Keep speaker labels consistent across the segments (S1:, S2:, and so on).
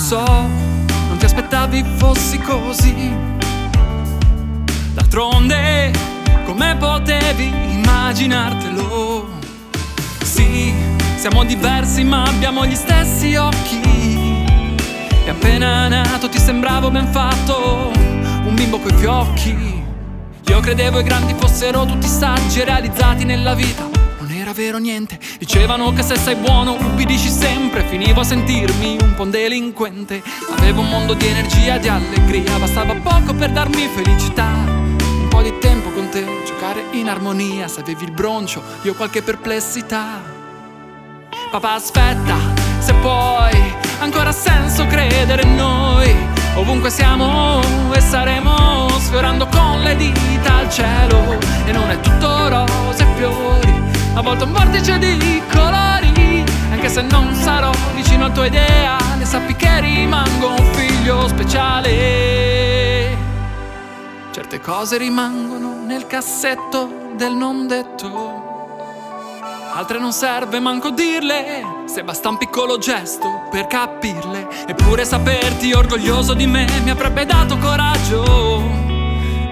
S1: so, non ti aspettavi fossi così. D'altronde, come potevi immaginartelo? Sì, siamo diversi ma abbiamo gli stessi occhi. E appena nato ti sembravo ben fatto, un bimbo coi fiocchi. Io credevo i grandi fossero tutti saggi e realizzati nella vita. Non era vero niente, dicevano che se sei buono ubbidisci sempre. Finivo a sentirmi un po' un delinquente. Avevo un mondo di energia e di allegria, bastava poco per darmi felicità. Un po' di tempo con te, giocare in armonia. Se avevi il broncio, io qualche perplessità. Papà aspetta, se puoi, ancora ha senso credere in noi. Ovunque siamo e saremo, sfiorando con le dita al cielo. E non è tutto rose e fiori, a volte un vortice di colori. Anche se non sarò vicino al tuo ideale, sappi che rimango un figlio speciale. Certe cose rimangono nel cassetto del non detto, altre non serve manco dirle, se basta un piccolo gesto per capirle. Eppure saperti orgoglioso di me mi avrebbe dato coraggio.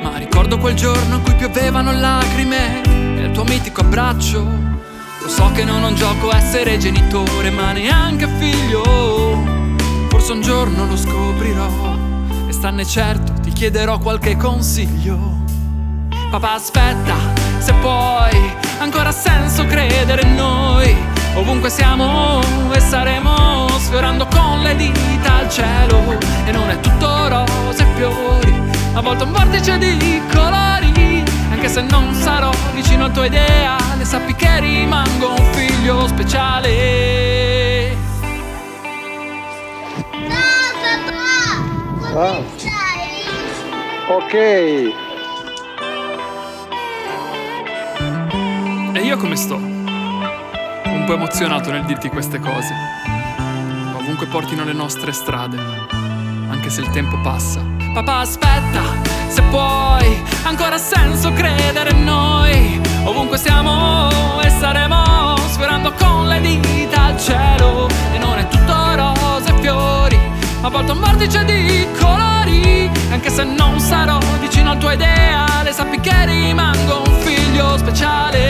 S1: Ma ricordo quel giorno in cui piovevano lacrime e il tuo mitico abbraccio. Lo so che non è un gioco essere genitore, ma neanche figlio. Forse un giorno lo scoprirò e stanne certo ti chiederò qualche consiglio. Papà aspetta, se puoi, ancora ha senso credere in noi. Ovunque siamo e saremo, sfiorando con le dita al cielo. E non è tutto rose e fiori, a volte un vortice di colori. Anche se non sarò vicino al tuo ideale, sappi che rimango un figlio speciale.
S2: No, papà, come stai?
S3: Ok.
S1: E io come sto? Un po' emozionato nel dirti queste cose. Ovunque portino le nostre strade, anche se il tempo passa. Papà aspetta, se puoi, ancora ha senso credere in noi. Ovunque siamo e saremo, sfiorando con le dita al cielo. E non è tutto rose e fiori, a volte un vortice di colori. Anche se non sarò vicino al tuo ideale, sappi che rimango un figlio speciale.